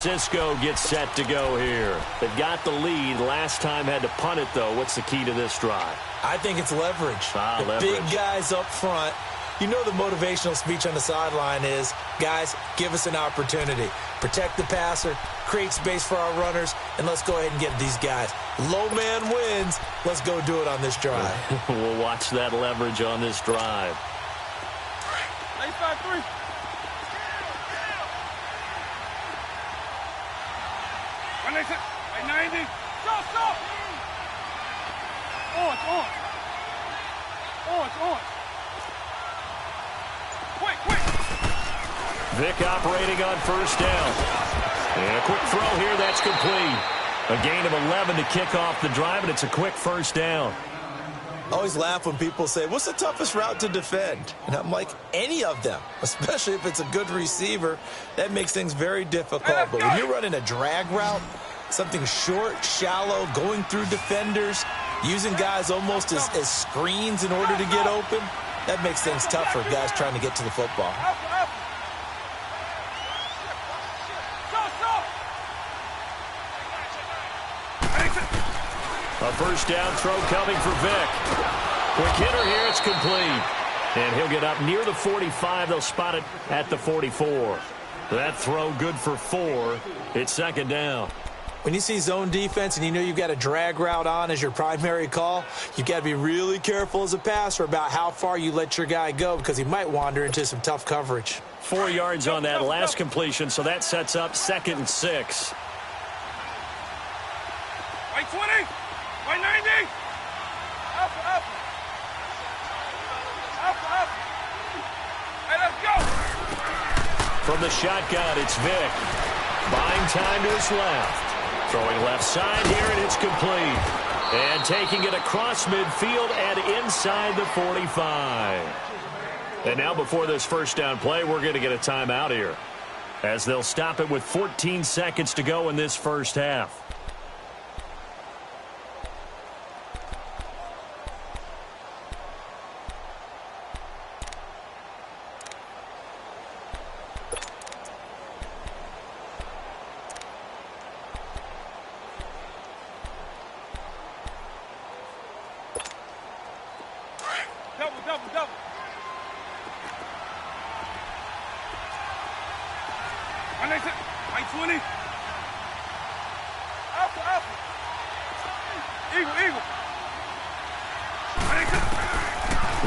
Cisco gets set to go here. They've got the lead. Last time had to punt it, though. What's the key to this drive? I think it's leverage. Leverage. Big guys up front. You know the motivational speech on the sideline is, guys, give us an opportunity. Protect the passer, create space for our runners, and let's go ahead and get these guys. Low man wins. Let's go do it on this drive. We'll watch that leverage on this drive. 8-5-3. When they said, 90. Stop. On, it's on. It's on. Quick. Vic operating on first down. And a quick throw here, that's complete. A gain of 11 to kick off the drive, and it's a quick first down. I always laugh when people say, what's the toughest route to defend? And I'm like, any of them, especially if it's a good receiver. That makes things very difficult. But when you're running a drag route, something short, shallow, going through defenders, using guys almost as screens in order to get open, that makes things tough for guys trying to get to the football. A first down throw coming for Vic. Quick hitter here, it's complete. And he'll get up near the 45. They'll spot it at the 44. That throw good for 4. It's second down. When you see zone defense and you know you've got a drag route on as your primary call, you've got to be really careful as a passer about how far you let your guy go because he might wander into some tough coverage. 4 yards on that last completion, so that sets up 2nd and 6. Right 20. Right 90. Up. Hey, let's go. From the shotgun, it's Vic. Buying time to his left. Throwing left side here, and it's complete. And taking it across midfield and inside the 45. And now before this first down play, we're going to get a timeout here, as they'll stop it with 14 seconds to go in this first half. Double. When they said, right 20. Up. Eagle.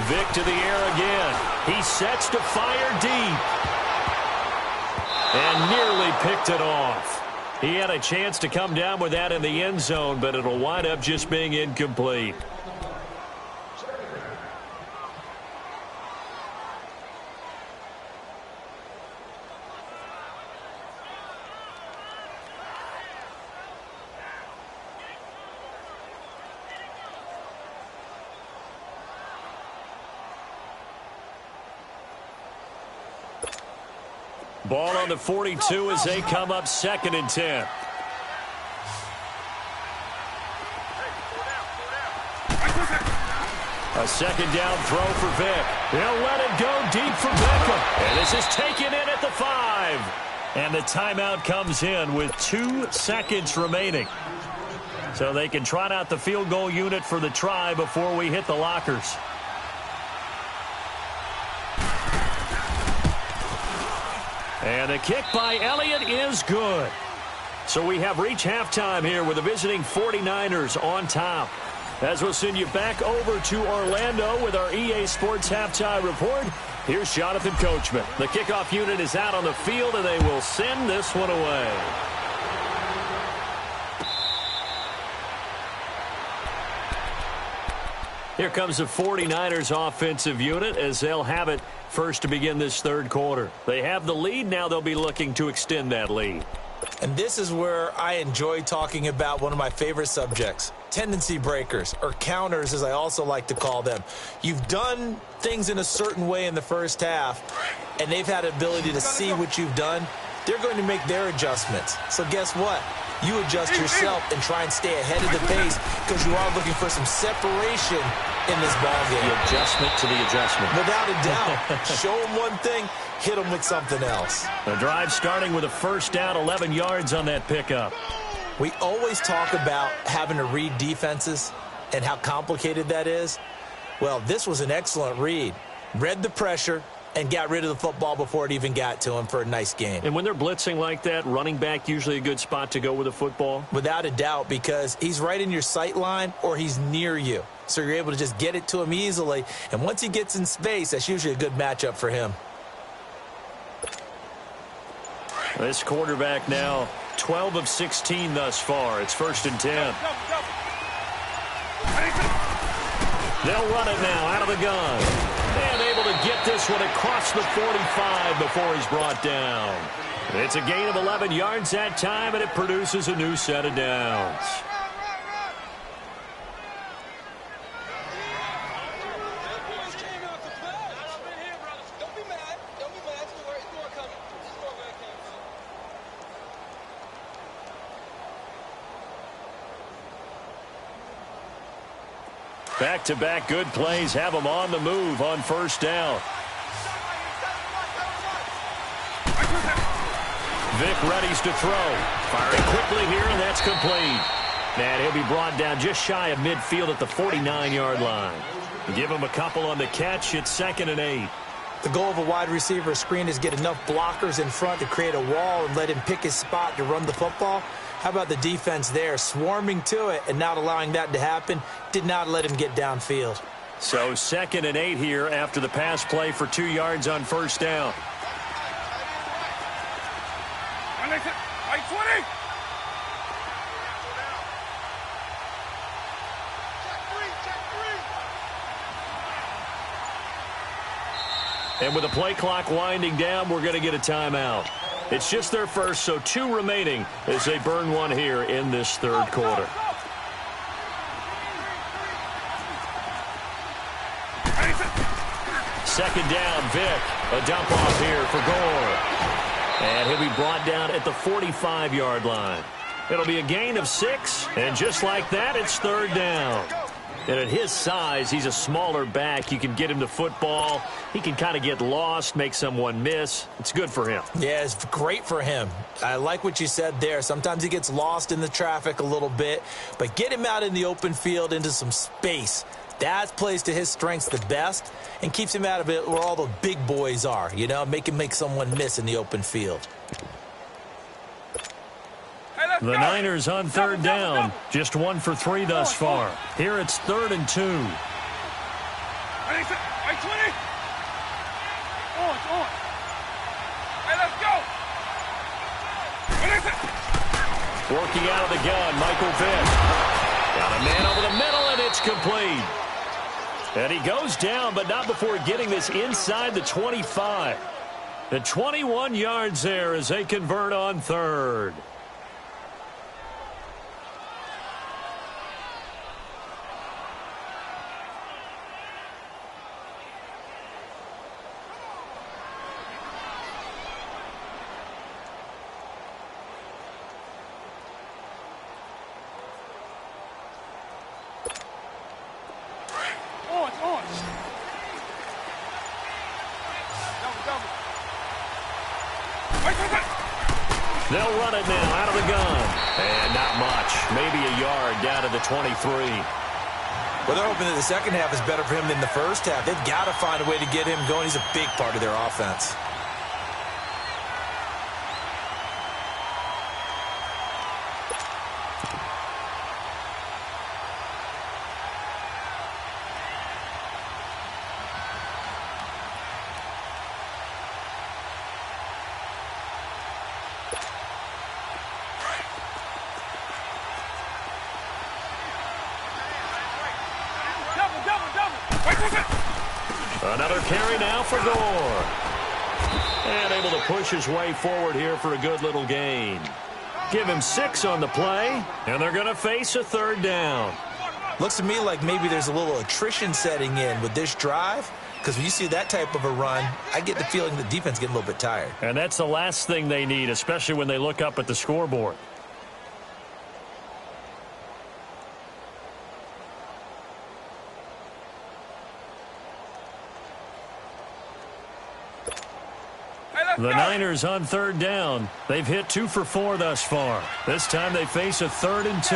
Vic to the air again. He sets to fire deep. And nearly picked it off. He had a chance to come down with that in the end zone, but it'll wind up just being incomplete. Ball on the 42 as they come up 2nd and 10. A second down throw for Vic. He'll let it go deep for Beckham. And this is taken in at the 5. And the timeout comes in with 2 seconds remaining. So they can trot out the field goal unit for the try before we hit the lockers. And the kick by Elliott is good. So we have reached halftime here with the visiting 49ers on top. As we'll send you back over to Orlando with our EA Sports Halftime Report, here's Jonathan Coachman. The kickoff unit is out on the field, and they will send this one away. Here comes the 49ers offensive unit as they'll have it first to begin this third quarter. They have the lead. Now they'll be looking to extend that lead. And this is where I enjoy talking about one of my favorite subjects, tendency breakers, or counters as I also like to call them. You've done things in a certain way in the first half, and they've had ability to see what you've done they're going to make their adjustments. So guess what? You adjust yourself and try and stay ahead of the pace because you are looking for some separation in this ballgame. The adjustment to the adjustment. Without a doubt. Show them one thing, hit them with something else. The drive starting with a first down, 11 yards on that pickup. We always talk about having to read defenses and how complicated that is. Well, this was an excellent read. Read the pressure and got rid of the football before it even got to him for a nice game. And when they're blitzing like that, running back usually a good spot to go with the football? Without a doubt, because he's right in your sight line or he's near you. So you're able to just get it to him easily. And once he gets in space, that's usually a good matchup for him. This quarterback now 12 of 16 thus far. It's 1st and 10. They'll run it now out of the gun. And able to get this one across the 45 before he's brought down. It's a gain of 11 yards that time, and it produces a new set of downs. Back-to-back good plays have them on the move on 1st down. Vic readies to throw. Firing quickly here, and that's complete. And he'll be brought down just shy of midfield at the 49-yard line. Give him a couple on the catch. It's 2nd and 8. The goal of a wide receiver screen is get enough blockers in front to create a wall and let him pick his spot to run the football. How about the defense there, swarming to it and not allowing that to happen? Did not let him get downfield. So 2nd and 8 here after the pass play for 2 yards on 1st down. Right 20. And with the play clock winding down, we're going to get a timeout. It's just their first, so 2 remaining as they burn one here in this 3rd quarter. Second down, Vic. A dump off here for Gore. And he'll be brought down at the 45-yard line. It'll be a gain of 6, and just like that, it's 3rd down. And at his size, he's a smaller back. You can get him the football. He can kind of get lost, make someone miss. It's good for him. Yeah, it's great for him. I like what you said there. Sometimes he gets lost in the traffic a little bit, but get him out in the open field into some space. That plays to his strengths the best and keeps him out of it where all the big boys are, you know, make him make someone miss in the open field. The Niners on 3rd down. Just 1 for 3 thus far. Here it's 3rd and 2. Right 20. On. Hey, let's go. Working out of the gun, Michael Vick. Got a man over the middle, and it's complete. And he goes down, but not before getting this inside the 25. The 21 yards there as they convert on 3rd. They'll run it now out of the gun. And not much. Maybe a yard down to the 23. Well, they're hoping that the second half is better for him than the first half. They've got to find a way to get him going. He's a big part of their offense. Another carry now for Gore. And able to push his way forward here for a good little gain. Give him 6 on the play, and they're going to face a 3rd down. Looks to me like maybe there's a little attrition setting in with this drive. because when you see that type of a run, I get the feeling the defense getting a little bit tired. And that's the last thing they need, especially when they look up at the scoreboard. The Niners on third down. They've hit 2 for 4 thus far. This time they face a 3rd and 2.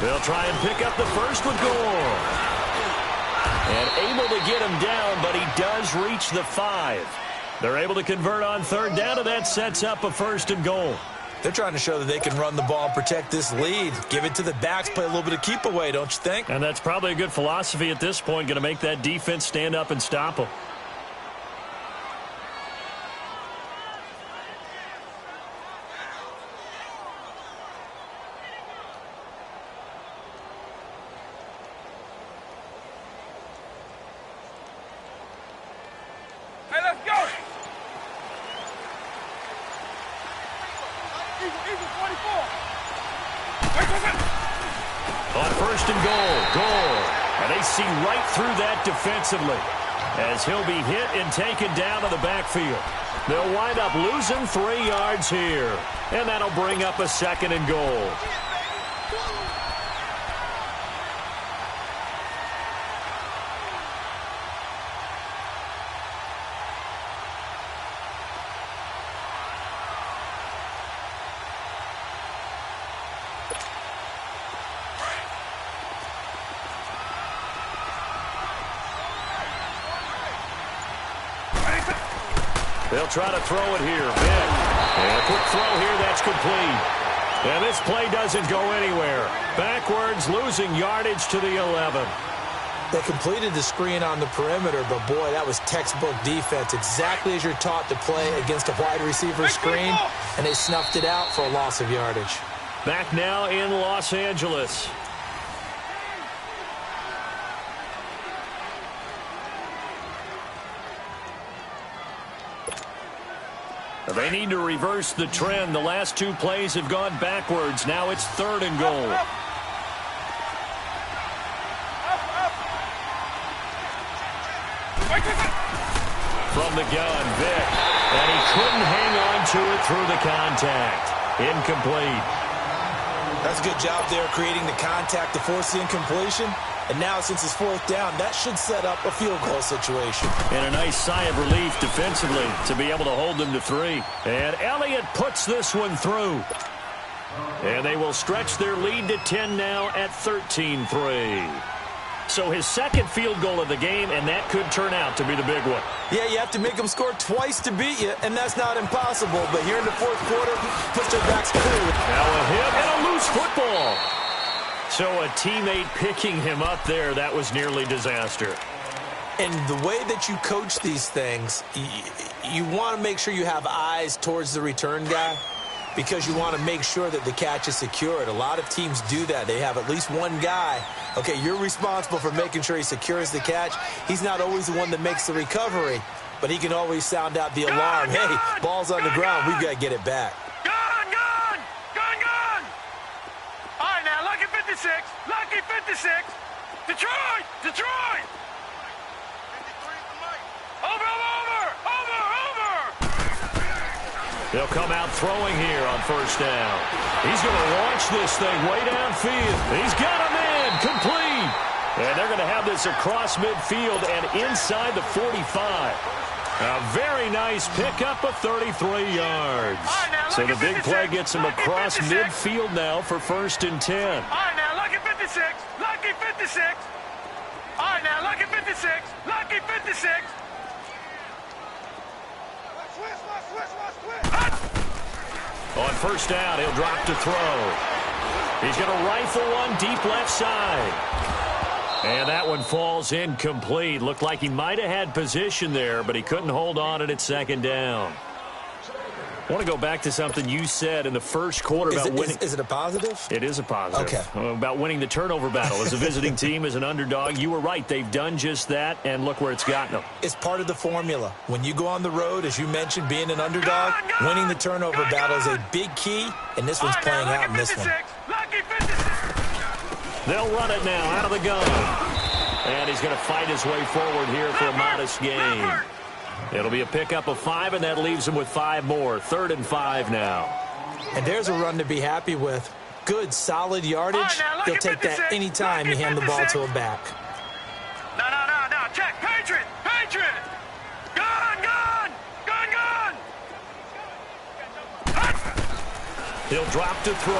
They'll try and pick up the first with Gore. And able to get him down, but he does reach the 5. They're able to convert on third down, and that sets up a 1st and goal. They're trying to show that they can run the ball and protect this lead. Give it to the backs, play a little bit of keep away, don't you think? And that's probably a good philosophy at this point, going to make that defense stand up and stop them. On 1st and goal. And they see right through that defensively as he'll be hit and taken down to the backfield. They'll wind up losing 3 yards here. And that'll bring up a 2nd and goal. They'll try to throw it here. Big. And a quick throw here. That's complete. And this play doesn't go anywhere. Backwards, losing yardage to the 11. They completed the screen on the perimeter, but, boy, that was textbook defense. Exactly as you're taught to play against a wide receiver screen, and they snuffed it out for a loss of yardage. Back now in Los Angeles. They need to reverse the trend. The last 2 plays have gone backwards. Now it's 3rd and goal. From the gun, Vic. And he couldn't hang on to it through the contact. Incomplete. That's a good job there creating the contact to force the incompletion. And now, since it's 4th down, that should set up a field goal situation. And a nice sigh of relief defensively to be able to hold them to 3. And Elliott puts this one through. And they will stretch their lead to 10 now at 13-3. So his 2nd field goal of the game, and that could turn out to be the big one. Yeah, you have to make them score twice to beat you, and that's not impossible. But here in the 4th quarter, push their backs clear. Now a hit and a loose football. So a teammate picking him up there, that was nearly disaster. And the way that you coach these things, you want to make sure you have eyes towards the return guy because you want to make sure that the catch is secured. A lot of teams do that. They have at least one guy. Okay, you're responsible for making sure he secures the catch. He's not always the one that makes the recovery, but he can always sound out the alarm. Hey, ball's on the ground. We've got to get it back. Lucky 56. Detroit. Over. They'll come out throwing here on 1st down. He's going to launch this thing way downfield. He's got him in. Complete. And they're going to have this across midfield and inside the 45. A very nice pickup of 33 yards. So the big play gets him across midfield now for 1st and 10. All right, now, lucky 56. All right, now, lucky 56. On 1st down, he'll drop to throw. He's going to rifle one deep left side. And that one falls incomplete. Looked like he might have had position there, but he couldn't hold on it at 2nd down. I want to go back to something you said in the 1st quarter about winning. Is it a positive? It is a positive. Okay. About winning the turnover battle as a visiting team, as an underdog. You were right. They've done just that, and look where it's gotten them. It's part of the formula. When you go on the road, as you mentioned, being an underdog, winning the turnover battle is a big key, and this one's playing out in this one. They'll run it now out of the gun. And he's going to fight his way forward here for a modest gain. It'll be a pickup of 5, and that leaves him with 5 more. 3rd and 5 now. And there's a run to be happy with. Good, solid yardage. He'll take that any time you hand the ball to a back. No. Check. Patriot. Gun. He'll drop to throw.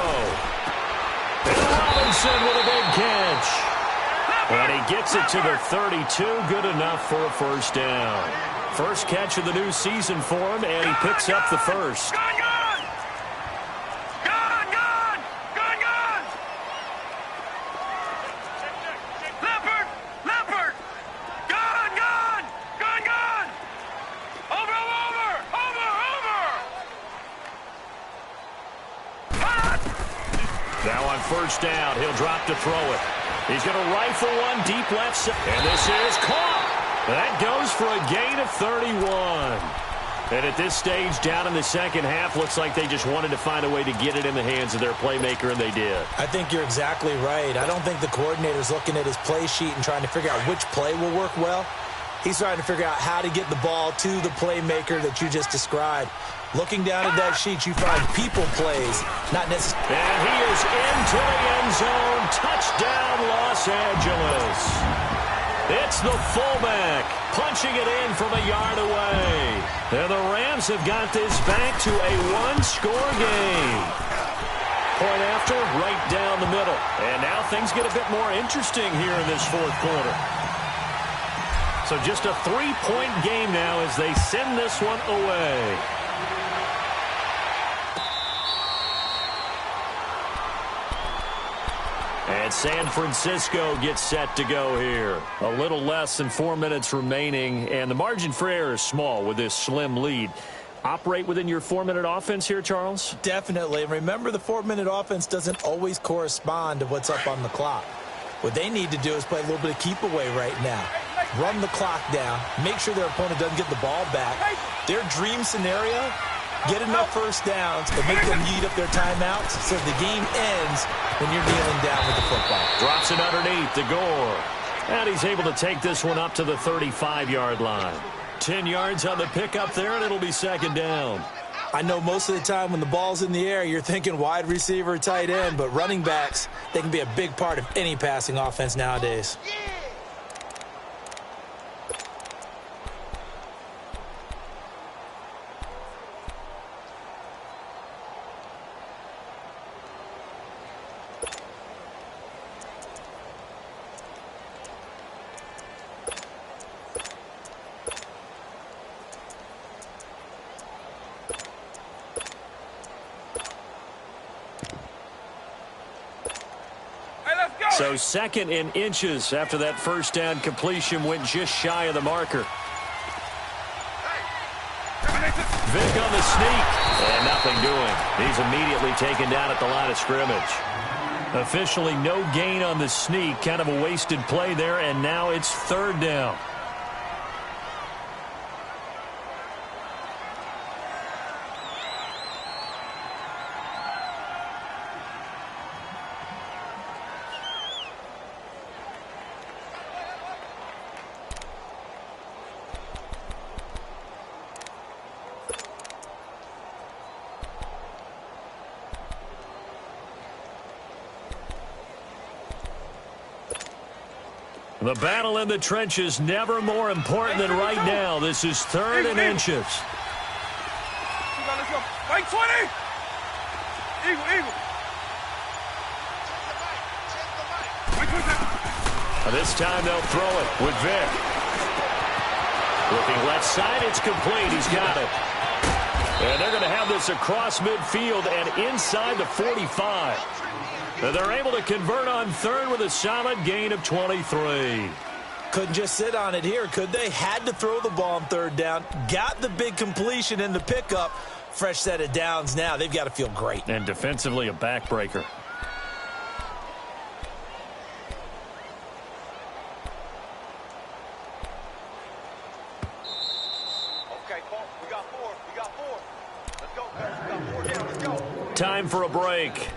And Robinson with a big catch. And he gets it to the 32. Good enough for a first down. First catch of the new season for him, and he picks up the first. Gun. Leopard. Gun. Over. Now on first down, he'll drop to throw it. He's going to rifle one deep left side. And this is caught. That goes for a gain of 31. And at this stage, down in the second half, looks like they just wanted to find a way to get it in the hands of their playmaker, and they did. I think you're exactly right. I don't think the coordinator's looking at his play sheet and trying to figure out which play will work well. He's trying to figure out how to get the ball to the playmaker that you just described. Looking down at that sheet, you find people plays, not necessarily. And he is into the end zone. Touchdown, Los Angeles. It's the fullback punching it in from a yard away. And the Rams have got this back to a one-score game. Point after, right down the middle. And now things get a bit more interesting here in this fourth quarter. So just a 3-point game now as they send this one away. And San Francisco gets set to go here. A little less than 4 minutes remaining, and the margin for error is small with this slim lead. Operate within your 4-minute offense here, Charles? Definitely. And remember, the 4-minute offense doesn't always correspond to what's up on the clock. What they need to do is play a little bit of keep away right now. Run the clock down. Make sure their opponent doesn't get the ball back. Their dream scenario, get enough first downs and make them eat up their timeouts so the game ends when you're kneeling down with the football. Drops it underneath to Gore. And he's able to take this one up to the 35-yard line. 10 yards on the pickup there, and it'll be second down. I know most of the time when the ball's in the air, you're thinking wide receiver, tight end, but running backs, they can be a big part of any passing offense nowadays. So second in inches after that first down completion went just shy of the marker. Vick on the sneak. And nothing doing. He's immediately taken down at the line of scrimmage. Officially no gain on the sneak. Kind of a wasted play there, and now it's third down. The battle in the trenches never more important than right now. This is third and inches. Let's go. Right 20. Eagle. This time they'll throw it with Vick. Looking left side, it's complete. He's got it. And they're going to have this across midfield and inside the 45. And they're able to convert on third with a solid gain of 23. Couldn't just sit on it here, could they? Had to throw the ball on third down. Got the big completion in the pickup. Fresh set of downs now. They've got to feel great. And defensively, a backbreaker. Okay, Paul, we got four. Let's go, guys. We got 4 down. Let's go. Time for a break.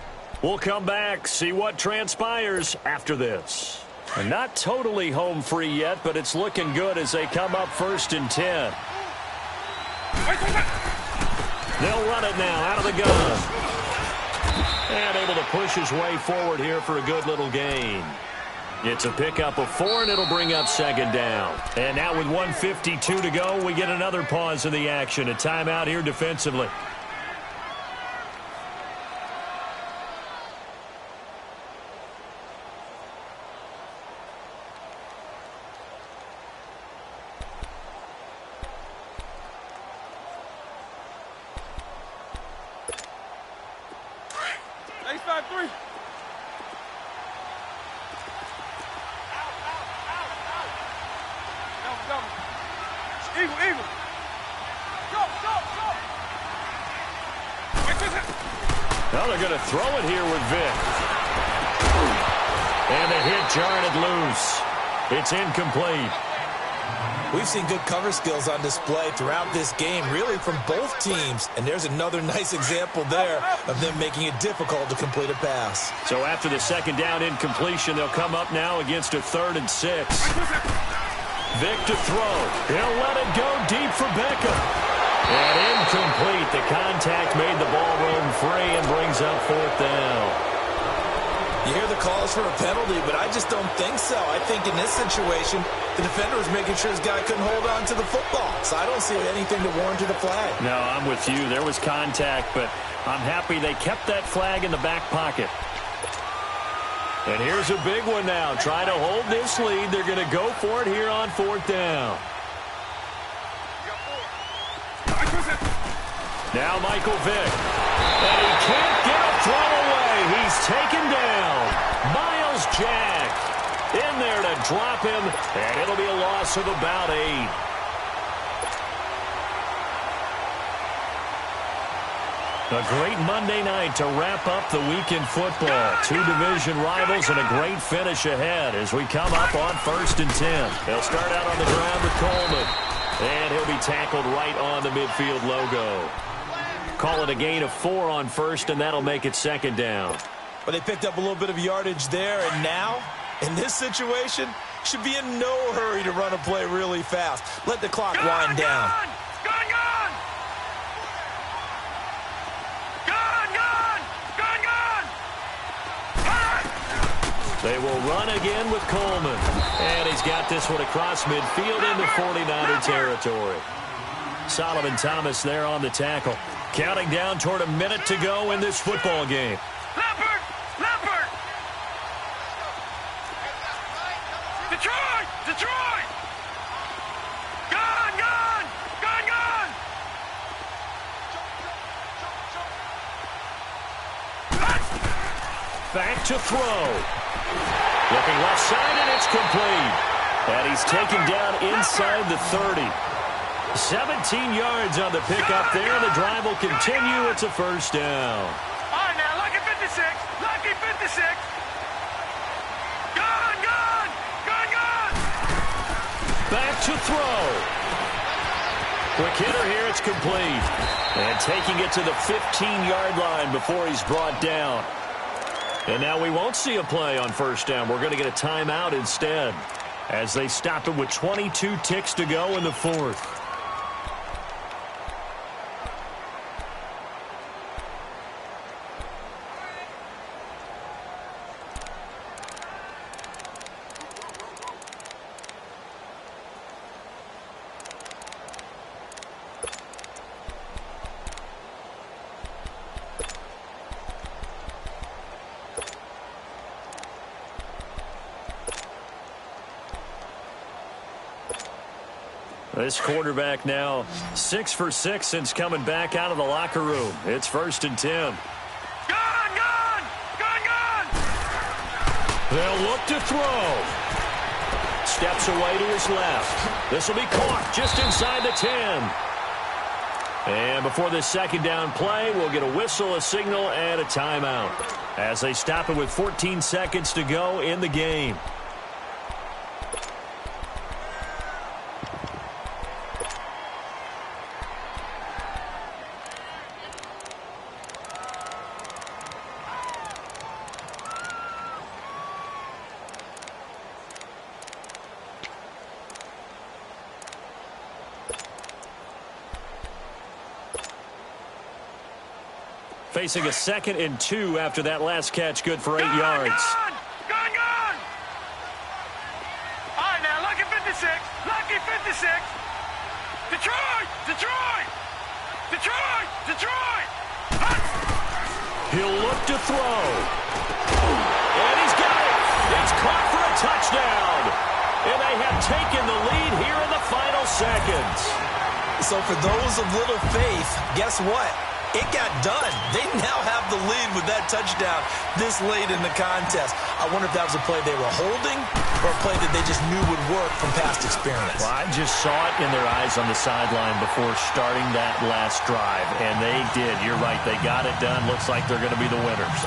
We'll come back, see what transpires after this. And not totally home free yet, but it's looking good as they come up 1st and 10. They'll run it now out of the gun. And able to push his way forward here for a good little gain. It's a pickup of 4, and it'll bring up 2nd down. And now with 1:52 to go, we get another pause in the action. A timeout here defensively. Well, they're going to throw it here with Vic. And the hit jarred it loose. It's incomplete. We've seen good cover skills on display throughout this game, really from both teams. And there's another nice example there of them making it difficult to complete a pass. So after the 2nd down incompletion, they'll come up now against a 3rd and 6. Vic to throw. He'll let it go deep for Beckham. And incomplete. The contact made the ball roam free and brings up 4th down. You hear the calls for a penalty, but I just don't think so. I think in this situation, the defender was making sure his guy couldn't hold on to the football. So I don't see anything to warrant the flag. No, I'm with you. There was contact, but I'm happy they kept that flag in the back pocket. And here's a big one now. Trying to hold this lead. They're going to go for it here on 4th down. Now Michael Vick. And he can't get a throw away. He's taken down. Miles Jack in there to drop him. And it'll be a loss of about 8. A great Monday night to wrap up the week in football. 2 division rivals and a great finish ahead as we come up on 1st and 10. They'll start out on the ground with Coleman. And he'll be tackled right on the midfield logo. Call it a gain of 4 on 1st, and that'll make it 2nd down. But they picked up a little bit of yardage there, and now, in this situation, should be in no hurry to run a play really fast. Let the clock wind down. They will run again with Coleman. And he's got this one across midfield into 49er territory. Solomon Thomas there on the tackle. Counting down toward a minute to go in this football game. Leopard! Leopard! Detroit! Detroit! Gone! Gone! Gone! Gone! Back to throw. Looking left side, and it's complete. And he's taken down inside the 30. 17 yards on the pickup there, and the drive will continue. It's a 1st down. All right, now, lucky 56. Lucky 56. Gone! Gone! Gone! Gone! Back to throw. Quick hitter here, it's complete. And taking it to the 15-yard line before he's brought down. And now we won't see a play on 1st down. We're going to get a timeout instead as they stop it with 22 ticks to go in the 4th. This quarterback now 6 for 6 since coming back out of the locker room. It's 1st and 10. Gone! Gone! Gone! Gone! They'll look to throw. Steps away to his left. This will be caught just inside the 10. And before this 2nd down play, we'll get a whistle, a signal, and a timeout as they stop it with 14 seconds to go in the game. Facing a 2nd and 2 after that last catch, good for 8 yards. Gone! All right, now, lucky 56. Lucky 56. Detroit! He'll look to throw. And he's got it. It's caught for a touchdown. And they have taken the lead here in the final seconds. So for those of little faith, guess what? It got done. They now have the lead with that touchdown this late in the contest. I wonder if that was a play they were holding or a play that they just knew would work from past experience. Well, I just saw it in their eyes on the sideline before starting that last drive, and they did. You're right. They got it done. Looks like they're going to be the winners.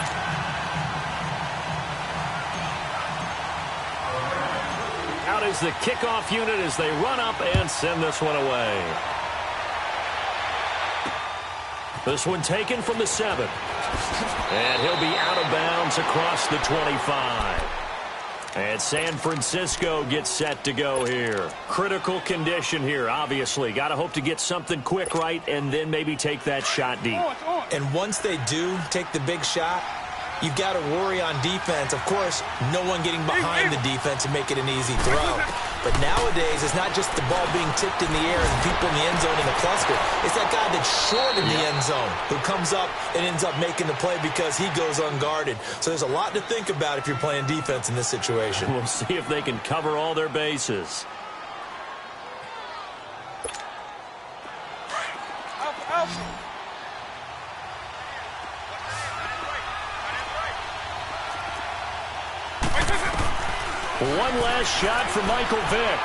Out is the kickoff unit as they run up and send this one away. This one taken from the 7. And he'll be out of bounds across the 25. And San Francisco gets set to go here. Critical condition here, obviously. Got to hope to get something quick right and then maybe take that shot deep. And once they do take the big shot, you've got to worry on defense. Of course, no one getting behind the defense and make it an easy throw. But nowadays, it's not just the ball being tipped in the air and people in the end zone in a cluster. It's that guy that's short in the end zone who comes up and ends up making the play because he goes unguarded. So there's a lot to think about if you're playing defense in this situation. We'll see if they can cover all their bases. One last shot for Michael Vick.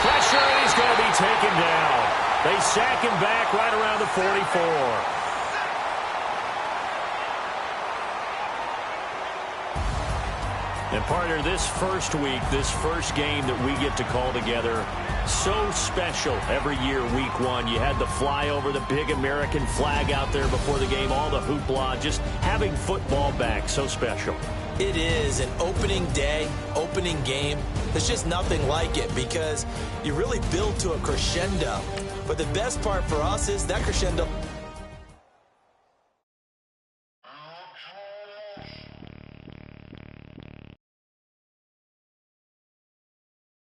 Pressure, and he's going to be taken down. They sack him back right around the 44. And partner, this first week, this first game that we get to call together, so special every year, week 1. You had the flyover, the big American flag out there before the game, all the hoopla, just having football back, so special. It is an opening day, opening game. There's just nothing like it because you really build to a crescendo. But the best part for us is that crescendo